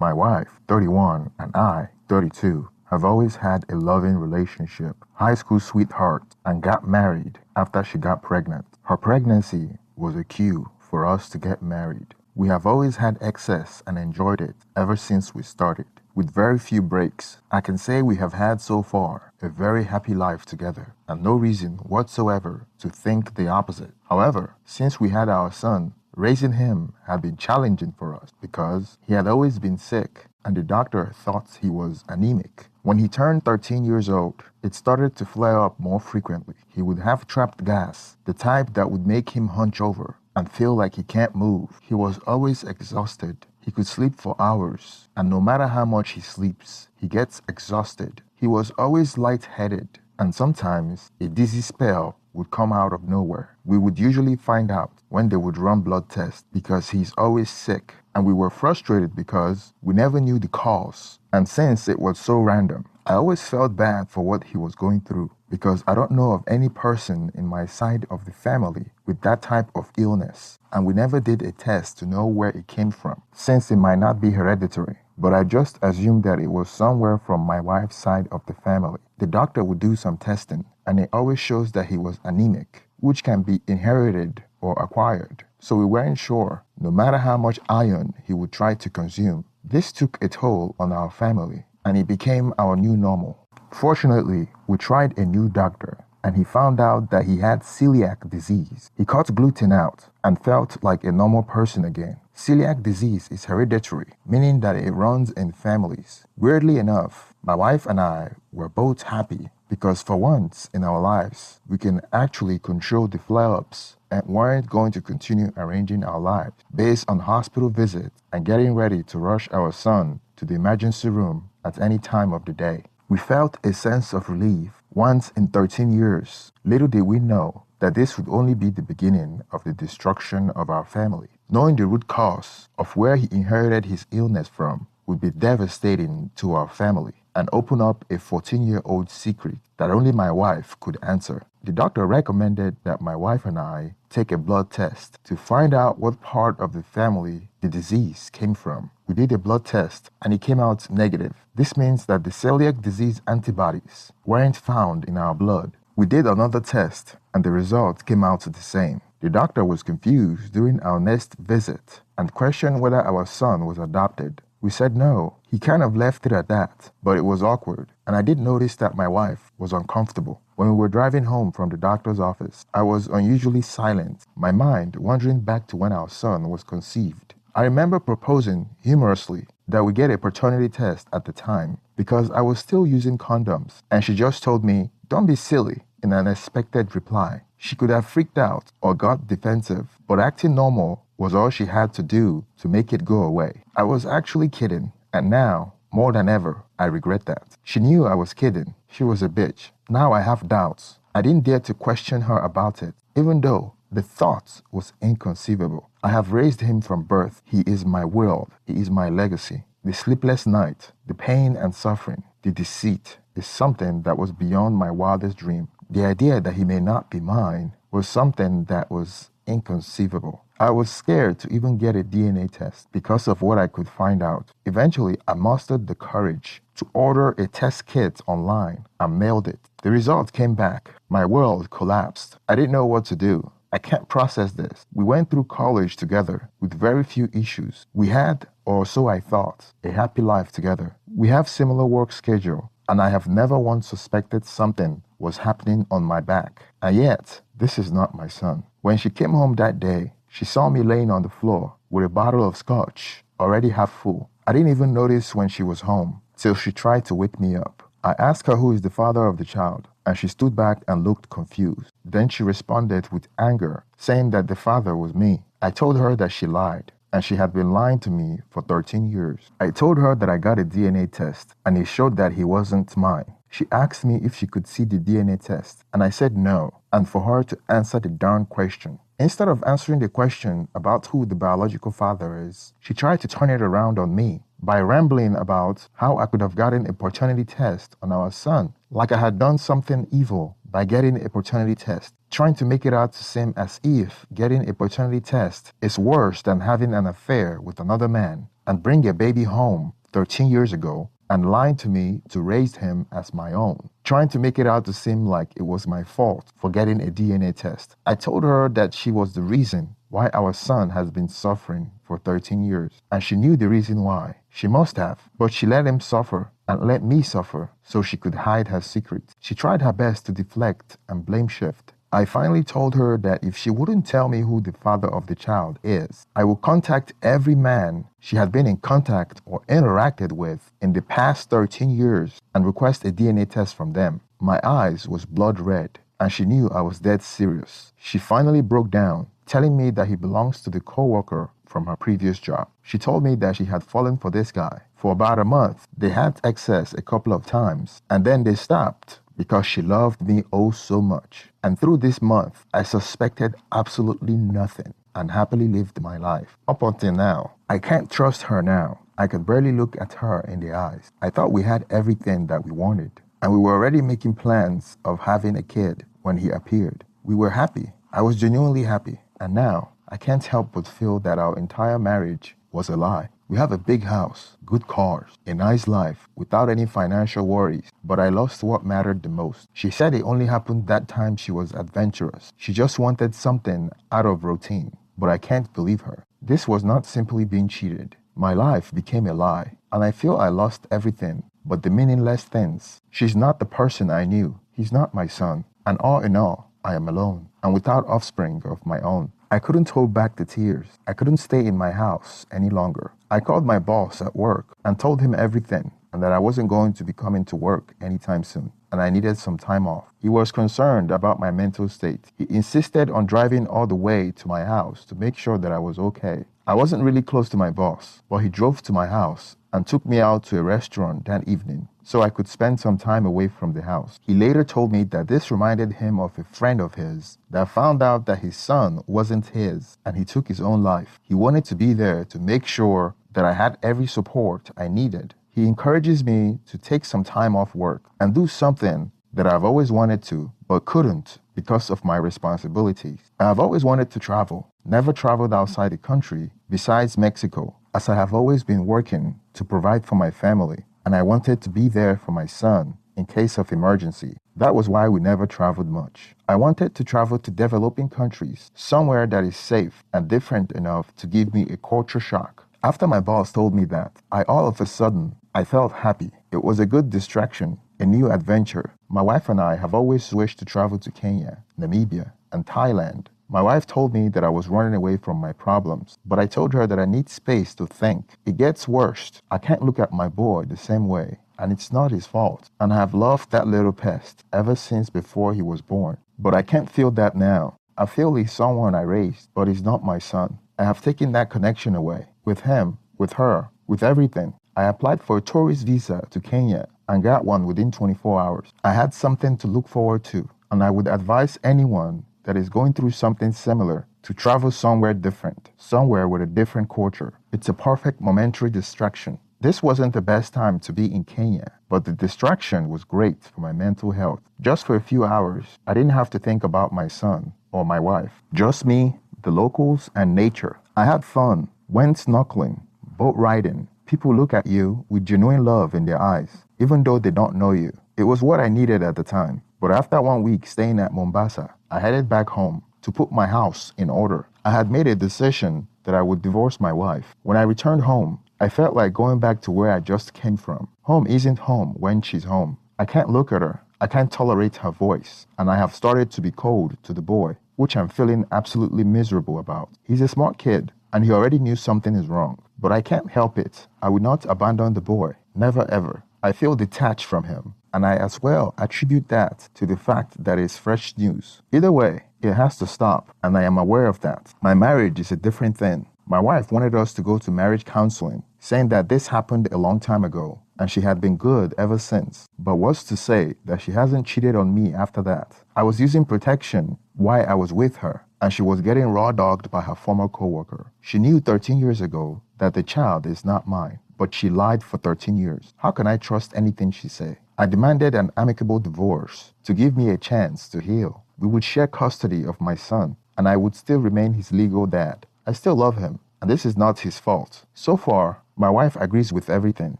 My wife, 31, and I, 32, have always had a loving relationship, high school sweetheart, and got married after she got pregnant. Her pregnancy was a cue for us to get married. We have always had excess and enjoyed it ever since we started. With very few breaks, I can say we have had so far a very happy life together and no reason whatsoever to think the opposite. However, since we had our son, raising him had been challenging for us because he had always been sick and the doctor thought he was anemic. When he turned 13 years old, it started to flare up more frequently. He would have trapped gas, the type that would make him hunch over and feel like he can't move. He was always exhausted. He could sleep for hours, and no matter how much he sleeps, he gets exhausted. He was always lightheaded, and sometimes a dizzy spell would come out of nowhere. We would usually find out when they would run blood tests because he's always sick, and we were frustrated because we never knew the cause. And since it was so random, I always felt bad for what he was going through because I don't know of any person in my side of the family with that type of illness, and we never did a test to know where it came from, since it might not be hereditary. But I just assumed that it was somewhere from my wife's side of the family. The doctor would do some testing, and it always shows that he was anemic, which can be inherited or acquired. So we weren't sure, no matter how much iron he would try to consume. This took a toll on our family, and it became our new normal. Fortunately, we tried a new doctor, and he found out that he had celiac disease. He cut gluten out and felt like a normal person again. Celiac disease is hereditary, meaning that it runs in families. Weirdly enough, my wife and I were both happy because for once in our lives, we can actually control the flare-ups and weren't going to continue arranging our lives based on hospital visits and getting ready to rush our son to the emergency room at any time of the day. We felt a sense of relief once in 13 years. Little did we know that this would only be the beginning of the destruction of our family. Knowing the root cause of where he inherited his illness from would be devastating to our family and open up a 14-year-old secret that only my wife could answer. The doctor recommended that my wife and I take a blood test to find out what part of the family the disease came from. We did a blood test and it came out negative. This means that the celiac disease antibodies weren't found in our blood. We did another test and the result came out the same. The doctor was confused during our next visit and questioned whether our son was adopted. We said no. He kind of left it at that, but it was awkward, and I did notice that my wife was uncomfortable. When we were driving home from the doctor's office, I was unusually silent, my mind wandering back to when our son was conceived. I remember proposing humorously that we get a paternity test at the time because I was still using condoms, and she just told me, "Don't be silly," in an expected reply. She could have freaked out or got defensive, but acting normal was all she had to do to make it go away. I was actually kidding, and now, more than ever, I regret that. She knew I was kidding. She was a bitch. Now I have doubts. I didn't dare to question her about it, even though the thought was inconceivable. I have raised him from birth. He is my world. He is my legacy. The sleepless night, the pain and suffering, the deceit is something that was beyond my wildest dream. The idea that he may not be mine was something that was inconceivable. I was scared to even get a DNA test because of what I could find out. Eventually, I mustered the courage to order a test kit online and mailed it. The result came back. My world collapsed. I didn't know what to do. I can't process this. We went through college together with very few issues. We had, or so I thought, a happy life together. We have similar work schedule, and I have never once suspected something was happening on my back. And yet, this is not my son. When she came home that day, she saw me laying on the floor with a bottle of scotch, already half full. I didn't even notice when she was home, till she tried to wake me up. I asked her who is the father of the child, and she stood back and looked confused. Then she responded with anger, saying that the father was me. I told her that she lied, and she had been lying to me for 13 years. I told her that I got a DNA test, and it showed that he wasn't mine. She asked me if she could see the DNA test, and I said no, and for her to answer the darn question. Instead of answering the question about who the biological father is, she tried to turn it around on me by rambling about how I could have gotten a paternity test on our son, like I had done something evil by getting a paternity test, trying to make it out to seem as if getting a paternity test is worse than having an affair with another man. and bring a baby home 13 years ago and lying to me to raise him as my own, trying to make it out to seem like it was my fault for getting a DNA test. I told her that she was the reason why our son has been suffering for 13 years, and she knew the reason why. She must have, but she let him suffer and let me suffer so she could hide her secret. She tried her best to deflect and blame shift. I finally told her that if she wouldn't tell me who the father of the child is, I would contact every man she had been in contact or interacted with in the past 13 years and request a DNA test from them. My eyes was blood red, and she knew I was dead serious. She finally broke down, telling me that he belongs to the co-worker from her previous job. She told me that she had fallen for this guy. For about a month, they had excess a couple of times, and then they stopped because she loved me oh so much. And through this month, I suspected absolutely nothing and happily lived my life. Up until now, I can't trust her now. I could barely look at her in the eyes. I thought we had everything that we wanted, and we were already making plans of having a kid when he appeared. We were happy. I was genuinely happy. And now, I can't help but feel that our entire marriage was a lie. We have a big house, good cars, a nice life, without any financial worries, but I lost what mattered the most. She said it only happened that time she was adventurous. She just wanted something out of routine, but I can't believe her. This was not simply being cheated. My life became a lie, and I feel I lost everything but the meaningless things. She's not the person I knew. He's not my son. And all in all, I am alone and without offspring of my own. I couldn't hold back the tears. I couldn't stay in my house any longer. I called my boss at work and told him everything and that I wasn't going to be coming to work anytime soon and I needed some time off. He was concerned about my mental state. He insisted on driving all the way to my house to make sure that I was okay. I wasn't really close to my boss, but he drove to my house and took me out to a restaurant that evening so I could spend some time away from the house. He later told me that this reminded him of a friend of his that found out that his son wasn't his and he took his own life. He wanted to be there to make sure that I had every support I needed. He encourages me to take some time off work and do something that I've always wanted to, but couldn't because of my responsibilities. I've always wanted to travel, never traveled outside the country besides Mexico, as I have always been working to provide for my family, and I wanted to be there for my son in case of emergency. That was why we never traveled much. I wanted to travel to developing countries, somewhere that is safe and different enough to give me a culture shock. After my boss told me that, all of a sudden, I felt happy. It was a good distraction, a new adventure. My wife and I have always wished to travel to Kenya, Namibia, and Thailand. My wife told me that I was running away from my problems, but I told her that I need space to think. It gets worse. I can't look at my boy the same way, and it's not his fault. And I have loved that little pest ever since before he was born. But I can't feel that now. I feel he's someone I raised, but he's not my son. I have taken that connection away. With him, with her, with everything. I applied for a tourist visa to Kenya and got one within 24 hours. I had something to look forward to, and I would advise anyone that is going through something similar to travel somewhere different, somewhere with a different culture. It's a perfect momentary distraction. This wasn't the best time to be in Kenya, but the distraction was great for my mental health. Just for a few hours, I didn't have to think about my son or my wife. Just me, the locals, and nature. I had fun, went snorkeling, boat riding. People look at you with genuine love in their eyes, even though they don't know you. It was what I needed at the time. But after 1 week staying at Mombasa, I headed back home to put my house in order. I had made a decision that I would divorce my wife. When I returned home, I felt like going back to where I just came from. Home isn't home when she's home. I can't look at her. I can't tolerate her voice. And I have started to be cold to the boy, which I'm feeling absolutely miserable about. He's a smart kid, and he already knew something is wrong. But I can't help it. I would not abandon the boy. Never ever. I feel detached from him. And I as well attribute that to the fact that it's fresh news. Either way, it has to stop, and I am aware of that. My marriage is a different thing. My wife wanted us to go to marriage counseling, saying that this happened a long time ago, and she had been good ever since. But what's to say that she hasn't cheated on me after that? I was using protection while I was with her, and she was getting raw-dogged by her former co-worker. She knew 13 years ago that the child is not mine, but she lied for 13 years. How can I trust anything she say? I demanded an amicable divorce to give me a chance to heal. We would share custody of my son, and I would still remain his legal dad. I still love him, and this is not his fault. So far, My wife agrees with everything.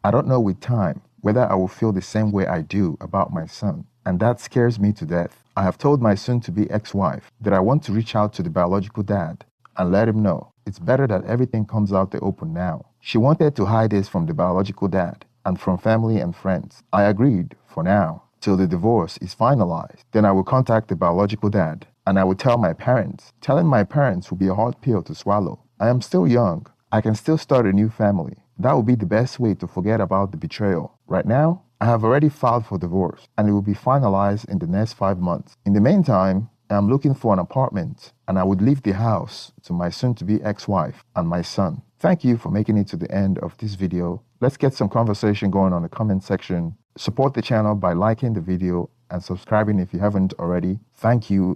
I don't know with time whether I will feel the same way I do about my son, and that scares me to death. I have told my soon-to-be ex-wife that I want to reach out to the biological dad and let him know it's better that everything comes out the open now. She wanted to hide this from the biological dad and from family and friends. I agreed for now till the divorce is finalized. Then I will contact the biological dad and I will tell my parents. Telling my parents will be a hard pill to swallow. I am still young. I can still start a new family. That would be the best way to forget about the betrayal. Right now, I have already filed for divorce and it will be finalized in the next 5 months. In the meantime, I'm looking for an apartment and I would leave the house to my soon-to-be ex-wife and my son. Thank you for making it to the end of this video. Let's get some conversation going on the comment section. Support the channel by liking the video and subscribing if you haven't already. Thank you.